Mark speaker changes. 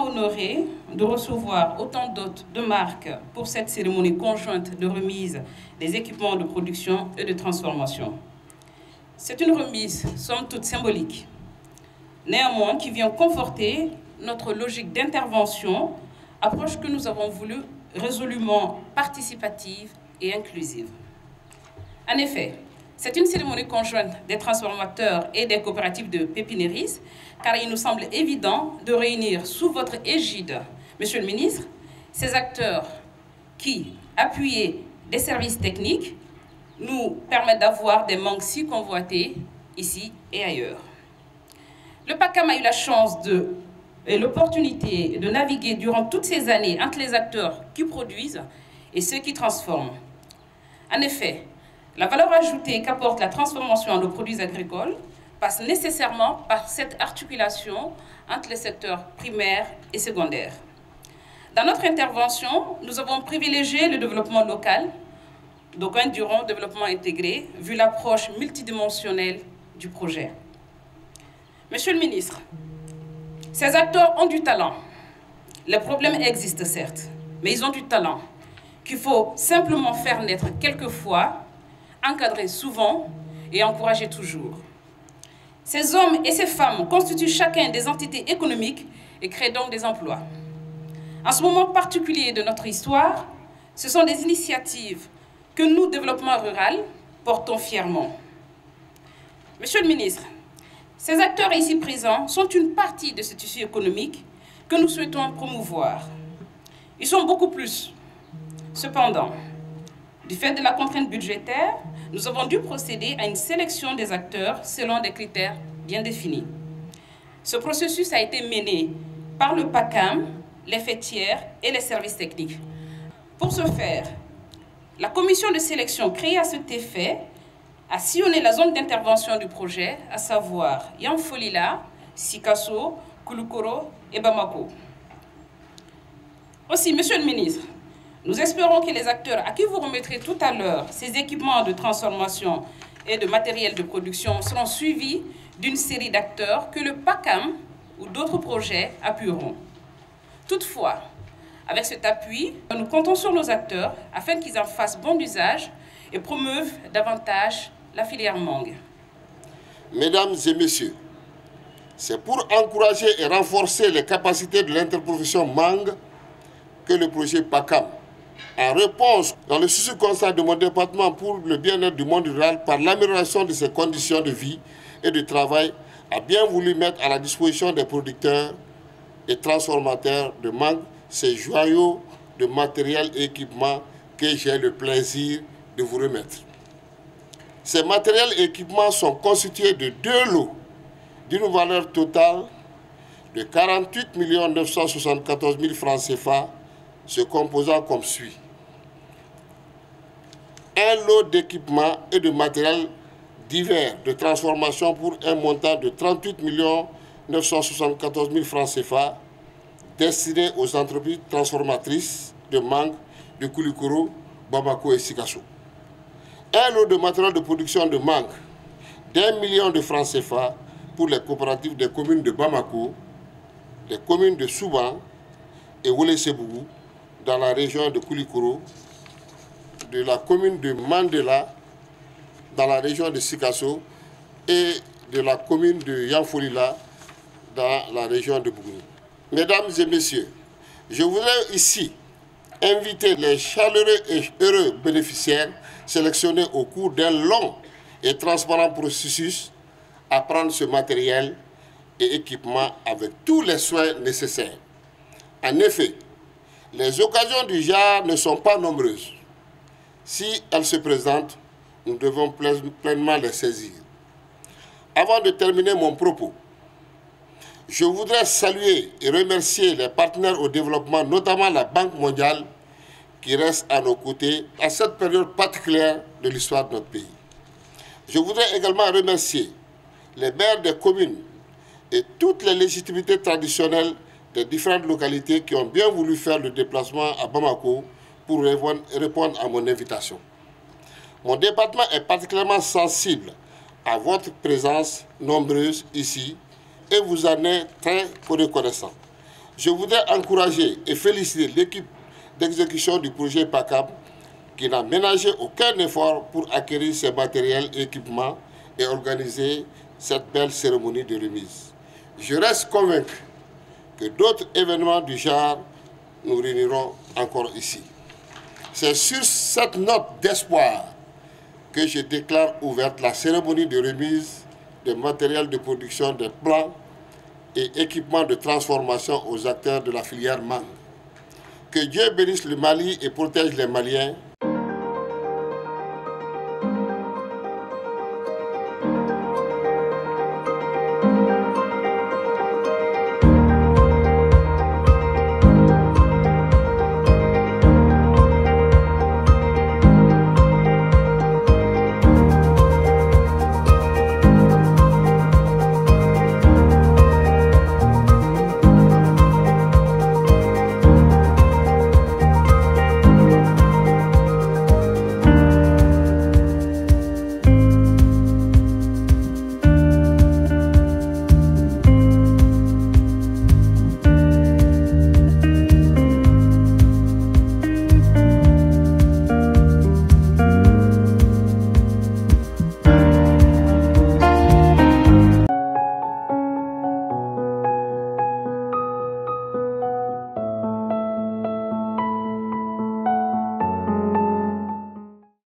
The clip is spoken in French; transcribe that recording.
Speaker 1: honoré de recevoir autant d'hôtes de marque pour cette cérémonie conjointe de remise des équipements de production et de transformation. C'est une remise, somme toute symbolique, néanmoins qui vient conforter notre logique d'intervention, approche que nous avons voulu résolument participative et inclusive. En effet, c'est une cérémonie conjointe des transformateurs et des coopératives de pépiniéristes, car il nous semble évident de réunir sous votre égide, Monsieur le ministre, ces acteurs qui, appuyés des services techniques, nous permettent d'avoir des mangues si convoitées ici et ailleurs. Le PACAM a eu la chance et l'opportunité de naviguer durant toutes ces années entre les acteurs qui produisent et ceux qui transforment. En effet, la valeur ajoutée qu'apporte la transformation de produits agricoles passe nécessairement par cette articulation entre les secteurs primaires et secondaires. Dans notre intervention, nous avons privilégié le développement local, d'aucuns diront développement intégré, vu l'approche multidimensionnelle du projet. Monsieur le ministre, ces acteurs ont du talent. Les problèmes existent certes, mais ils ont du talent qu'il faut simplement faire naître quelquefois, encadrer souvent et encourager toujours. Ces hommes et ces femmes constituent chacun des entités économiques et créent donc des emplois. En ce moment particulier de notre histoire, ce sont des initiatives que nous, développement rural, portons fièrement. Monsieur le ministre, ces acteurs ici présents sont une partie de ce tissu économique que nous souhaitons promouvoir. Ils sont beaucoup plus. Cependant, du fait de la contrainte budgétaire, nous avons dû procéder à une sélection des acteurs selon des critères bien définis. Ce processus a été mené par le PACAM, les fêtières et les services techniques. Pour ce faire, la commission de sélection créée à cet effet a sillonné la zone d'intervention du projet, à savoir Yanfolila, Sikasso, Koulikoro et Bamako. Aussi, Monsieur le ministre, nous espérons que les acteurs à qui vous remettrez tout à l'heure ces équipements de transformation et de matériel de production seront suivis d'une série d'acteurs que le PACAM ou d'autres projets appuieront. Toutefois, avec cet appui, nous comptons sur nos acteurs afin qu'ils en fassent bon usage et promeuvent davantage la filière mangue.
Speaker 2: Mesdames et messieurs, c'est pour encourager et renforcer les capacités de l'interprofession mangue que le projet PACAM, en réponse dans le souci constat de mon département pour le bien-être du monde rural par l'amélioration de ses conditions de vie et de travail, a bien voulu mettre à la disposition des producteurs et transformateurs de mangue ces joyaux de matériel et équipements que j'ai le plaisir de vous remettre. Ces matériels et équipements sont constitués de 2 lots d'une valeur totale de 48 974 000 francs CFA, se composant comme suit. Un lot d'équipements et de matériel divers de transformation pour un montant de 38 974 000 francs CFA destiné aux entreprises transformatrices de mangue, de Koulikoro, Bamako et Sikasso. Un lot de matériel de production de mangue d'1 million de francs CFA pour les coopératives des communes de Bamako, des communes de Souban et Wole-Sebougou dans la région de Koulikoro, de la commune de Mandela dans la région de Sikasso et de la commune de Yanfolila dans la région de Bougouni. Mesdames et messieurs, je voudrais ici inviter les chaleureux et heureux bénéficiaires sélectionnés au cours d'un long et transparent processus à prendre ce matériel et équipement avec tous les soins nécessaires. En effet, les occasions du genre ne sont pas nombreuses. Si elles se présentent, nous devons pleinement les saisir. Avant de terminer mon propos, je voudrais saluer et remercier les partenaires au développement, notamment la Banque mondiale, qui reste à nos côtés à cette période particulière de l'histoire de notre pays. Je voudrais également remercier les maires des communes et toutes les légitimités traditionnelles des différentes localités qui ont bien voulu faire le déplacement à Bamako pour répondre à mon invitation. Mon département est particulièrement sensible à votre présence nombreuse ici et vous en êtes très reconnaissant. Je voudrais encourager et féliciter l'équipe d'exécution du projet PACAP qui n'a ménagé aucun effort pour acquérir ces matériels et équipements et organiser cette belle cérémonie de remise. Je reste convaincu que d'autres événements du genre nous réuniront encore ici. C'est sur cette note d'espoir que je déclare ouverte la cérémonie de remise des matériels de production des plants et équipements de transformation aux acteurs de la filière mangue. Que Dieu bénisse le Mali et protège les Maliens.